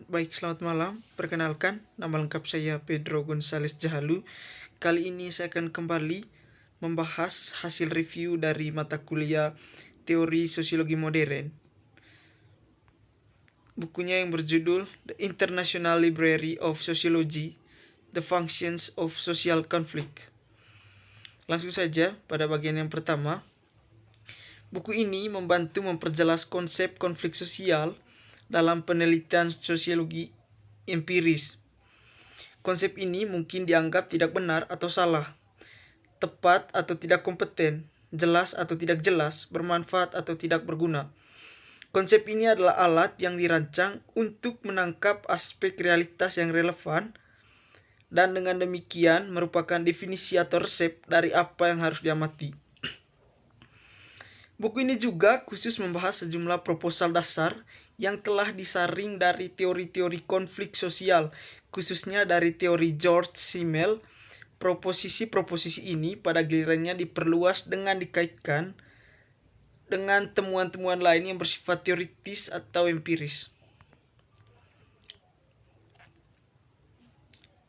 Baik, selamat malam. Perkenalkan, nama lengkap saya Pedro Gonzales Jahalu. Kali ini saya akan kembali membahas hasil review dari mata kuliah Teori Sosiologi Modern. Bukunya yang berjudul The International Library of Sociology, The Functions of Social Conflict. Langsung saja pada bagian yang pertama. Buku ini membantu memperjelas konsep konflik sosial dalam penelitian sosiologi empiris. Konsep ini mungkin dianggap tidak benar atau salah, tepat atau tidak kompeten, jelas atau tidak jelas, bermanfaat atau tidak berguna. Konsep ini adalah alat yang dirancang untuk menangkap aspek realitas yang relevan dan dengan demikian merupakan definisi atau resep dari apa yang harus diamati. Buku ini juga khusus membahas sejumlah proposal dasar yang telah disaring dari teori-teori konflik sosial, khususnya dari teori George Simmel. Proposisi-proposisi ini pada gilirannya diperluas dengan dikaitkan dengan temuan-temuan lain yang bersifat teoritis atau empiris.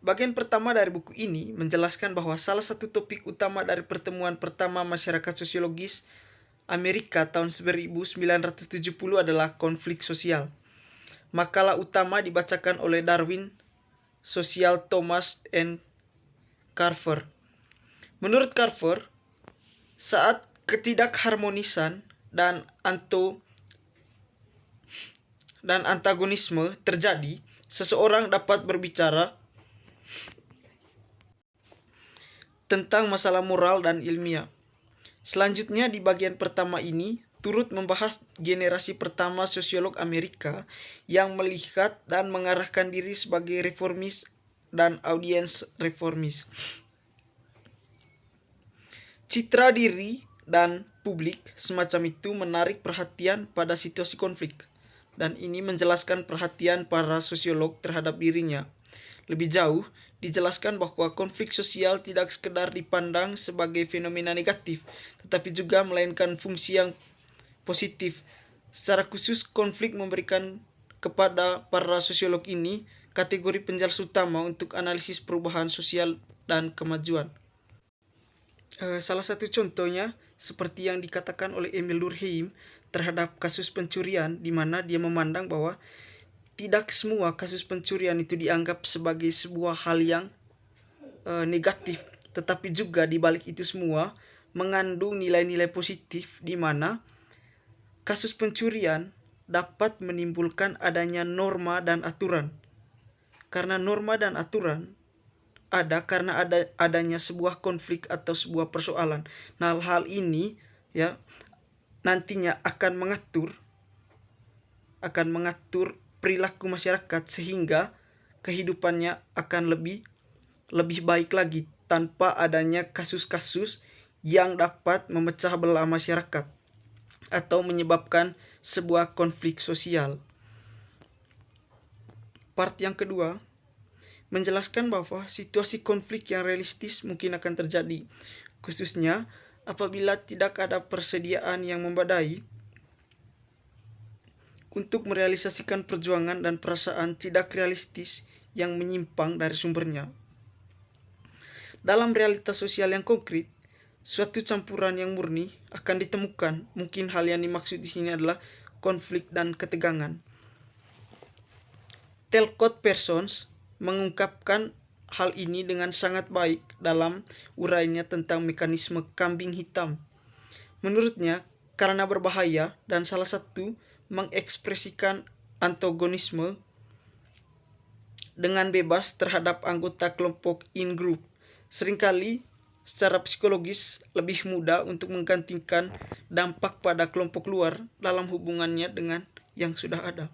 Bagian pertama dari buku ini menjelaskan bahwa salah satu topik utama dari pertemuan pertama masyarakat sosiologis Amerika tahun 1970 adalah konflik sosial. Makalah utama dibacakan oleh Darwin, Social Thomas and Carver. Menurut Carver, saat ketidakharmonisan dan antagonisme terjadi, seseorang dapat berbicara tentang masalah moral dan ilmiah. Selanjutnya di bagian pertama ini turut membahas generasi pertama sosiolog Amerika yang melihat dan mengarahkan diri sebagai reformis dan audiens reformis. Citra diri dan publik semacam itu menarik perhatian pada situasi konflik, dan ini menjelaskan perhatian para sosiolog terhadap dirinya. Lebih jauh, dijelaskan bahwa konflik sosial tidak sekedar dipandang sebagai fenomena negatif, tetapi juga melainkan fungsi yang positif. Secara khusus, konflik memberikan kepada para sosiolog ini kategori penjelas utama untuk analisis perubahan sosial dan kemajuan. Salah satu contohnya seperti yang dikatakan oleh Emil Durkheim terhadap kasus pencurian, di mana dia memandang bahwa tidak semua kasus pencurian itu dianggap sebagai sebuah hal yang negatif, tetapi juga di balik itu semua mengandung nilai-nilai positif, di mana kasus pencurian dapat menimbulkan adanya norma dan aturan. Karena norma dan aturan ada karena adanya sebuah konflik atau sebuah persoalan. Nah, hal ini ya nantinya akan mengatur perilaku masyarakat sehingga kehidupannya akan lebih baik lagi tanpa adanya kasus-kasus yang dapat memecah belah masyarakat atau menyebabkan sebuah konflik sosial. Part yang kedua menjelaskan bahwa situasi konflik yang realistis mungkin akan terjadi, khususnya apabila tidak ada persediaan yang memadai untuk merealisasikan perjuangan dan perasaan tidak realistis yang menyimpang dari sumbernya. Dalam realitas sosial yang konkret, suatu campuran yang murni akan ditemukan. Mungkin hal yang dimaksud di sini adalah konflik dan ketegangan. Talcott Parsons mengungkapkan hal ini dengan sangat baik dalam uraiannya tentang mekanisme kambing hitam. Menurutnya, karena berbahaya dan salah satu mengekspresikan antagonisme dengan bebas terhadap anggota kelompok in-group, seringkali secara psikologis lebih mudah untuk menggantikan dampak pada kelompok luar dalam hubungannya dengan yang sudah ada.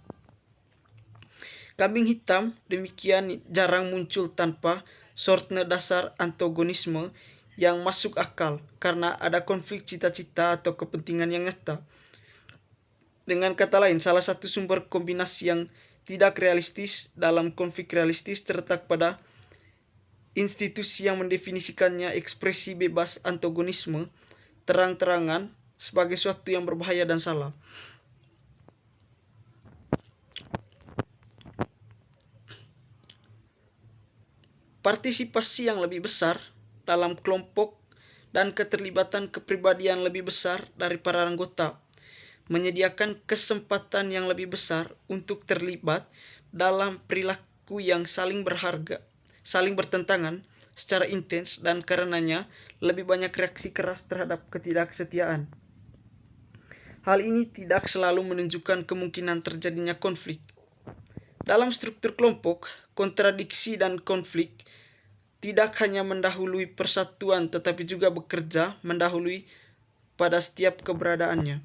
Kambing hitam demikian jarang muncul tanpa sortne dasar antagonisme yang masuk akal karena ada konflik cita-cita atau kepentingan yang nyata. Dengan kata lain, salah satu sumber kombinasi yang tidak realistis dalam konflik realistis terletak pada institusi yang mendefinisikannya ekspresi bebas antagonisme terang-terangan sebagai suatu yang berbahaya dan salah. partisipasi yang lebih besar dalam kelompok dan keterlibatan kepribadian lebih besar dari para anggota, menyediakan kesempatan yang lebih besar untuk terlibat dalam perilaku yang saling bertentangan secara intens, dan karenanya lebih banyak reaksi keras terhadap ketidaksetiaan. Hal ini tidak selalu menunjukkan kemungkinan terjadinya konflik. Dalam struktur kelompok, kontradiksi dan konflik tidak hanya mendahului persatuan tetapi juga bekerja mendahului pada setiap keberadaannya.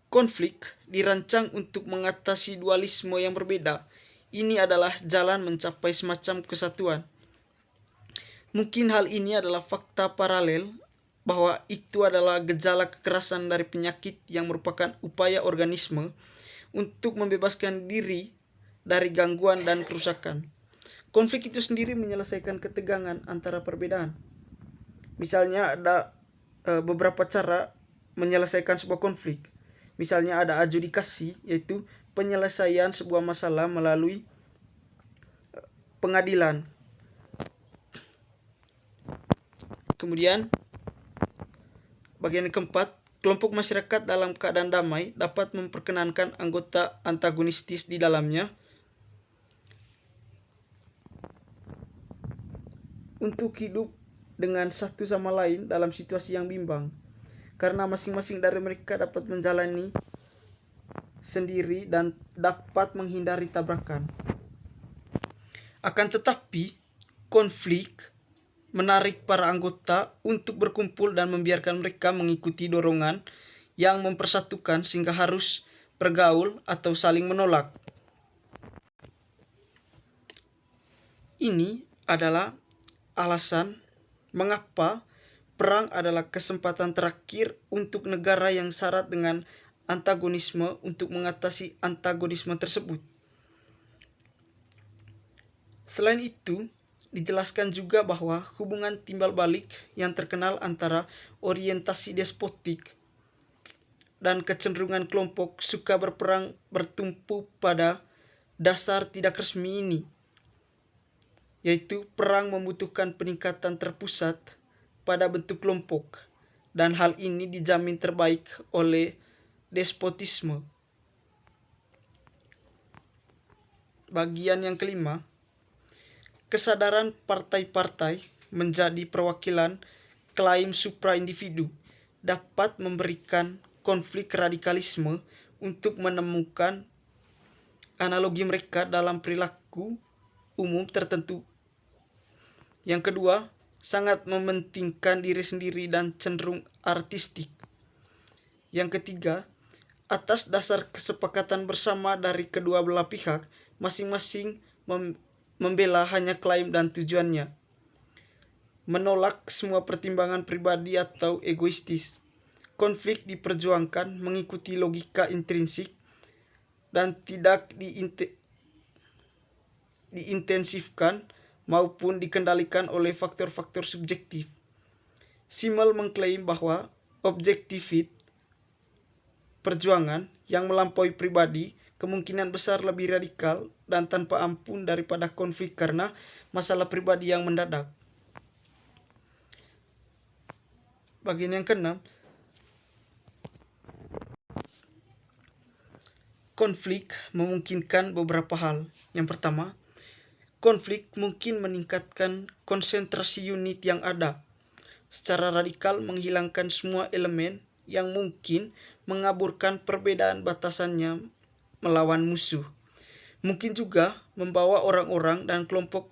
Konflik dirancang untuk mengatasi dualisme yang berbeda. Ini adalah jalan mencapai semacam kesatuan. Mungkin hal ini adalah fakta paralel bahwa itu adalah gejala kekerasan dari penyakit yang merupakan upaya organisme untuk membebaskan diri dari gangguan dan kerusakan. Konflik itu sendiri menyelesaikan ketegangan antara perbedaan. Misalnya ada beberapa cara menyelesaikan sebuah konflik. Misalnya ada adjudikasi, yaitu penyelesaian sebuah masalah melalui pengadilan. Kemudian bagian keempat, kelompok masyarakat dalam keadaan damai dapat memperkenankan anggota antagonistis di dalamnya untuk hidup dengan satu sama lain dalam situasi yang bimbang, karena masing-masing dari mereka dapat menjalani sendiri dan dapat menghindari tabrakan. Akan tetapi, konflik menarik para anggota untuk berkumpul dan membiarkan mereka mengikuti dorongan yang mempersatukan sehingga harus bergaul atau saling menolak. Ini adalah alasan mengapa perang adalah kesempatan terakhir untuk negara yang syarat dengan antagonisme untuk mengatasi antagonisme tersebut. Selain itu, dijelaskan juga bahwa hubungan timbal balik yang terkenal antara orientasi despotik dan kecenderungan kelompok suka berperang bertumpu pada dasar tidak resmi ini, yaitu perang membutuhkan peningkatan terpusat pada bentuk kelompok, dan hal ini dijamin terbaik oleh despotisme. Bagian yang kelima, kesadaran partai-partai menjadi perwakilan klaim supra-individu dapat memberikan konflik radikalisme untuk menemukan analogi mereka dalam perilaku umum tertentu. Yang kedua, sangat mementingkan diri sendiri dan cenderung artistik. Yang ketiga, atas dasar kesepakatan bersama dari kedua belah pihak, masing-masing membela hanya klaim dan tujuannya, menolak semua pertimbangan pribadi atau egoistis. Konflik diperjuangkan mengikuti logika intrinsik dan tidak diintensifkan maupun dikendalikan oleh faktor-faktor subjektif. Simmel mengklaim bahwa objektivit perjuangan yang melampaui pribadi kemungkinan besar lebih radikal dan tanpa ampun daripada konflik karena masalah pribadi yang mendadak. Bagian yang keenam, konflik memungkinkan beberapa hal. Yang pertama, konflik mungkin meningkatkan konsentrasi unit yang ada, secara radikal menghilangkan semua elemen yang mungkin mengaburkan perbedaan batasannya melawan musuh. Mungkin juga membawa orang-orang dan kelompok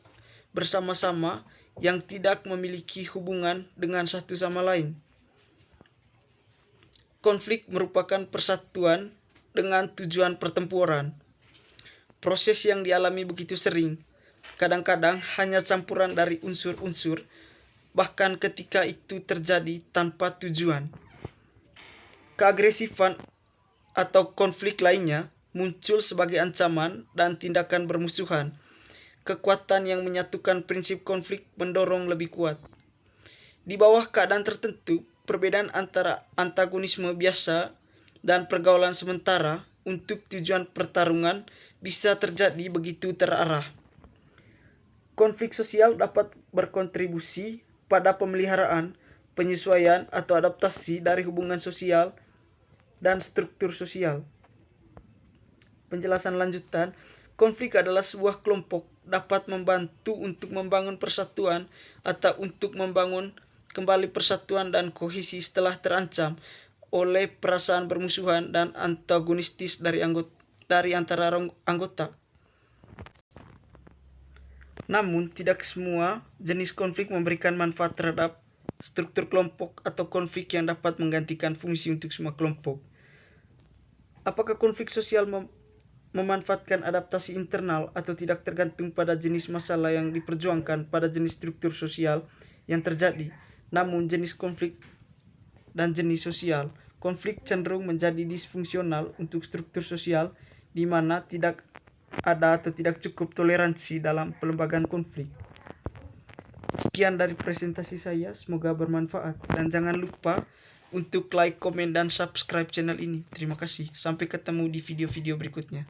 bersama-sama yang tidak memiliki hubungan dengan satu sama lain. Konflik merupakan persatuan dengan tujuan pertempuran. Proses yang dialami begitu sering, kadang-kadang hanya campuran dari unsur-unsur, bahkan ketika itu terjadi tanpa tujuan. Keagresifan atau konflik lainnya muncul sebagai ancaman dan tindakan bermusuhan. Kekuatan yang menyatukan prinsip konflik mendorong lebih kuat. Di bawah keadaan tertentu, perbedaan antara antagonisme biasa dan pergaulan sementara untuk tujuan pertarungan bisa terjadi begitu terarah. Konflik sosial dapat berkontribusi pada pemeliharaan, penyesuaian atau adaptasi dari hubungan sosial dan struktur sosial. Penjelasan lanjutan, konflik adalah sebuah kelompok dapat membantu untuk membangun persatuan atau untuk membangun kembali persatuan dan kohesi setelah terancam oleh perasaan bermusuhan dan antagonistis dari antara anggota. Namun, tidak semua jenis konflik memberikan manfaat terhadap struktur kelompok atau konflik yang dapat menggantikan fungsi untuk semua kelompok. Apakah konflik sosial memanfaatkan adaptasi internal atau tidak tergantung pada jenis masalah yang diperjuangkan pada jenis struktur sosial yang terjadi. Namun, jenis konflik dan jenis sosial. Konflik cenderung menjadi disfungsional untuk struktur sosial di mana tidak ada atau tidak cukup toleransi dalam pelembagaan konflik. Sekian dari presentasi saya, semoga bermanfaat dan jangan lupa untuk like, komen, dan subscribe channel ini. Terima kasih. Sampai ketemu di video-video berikutnya.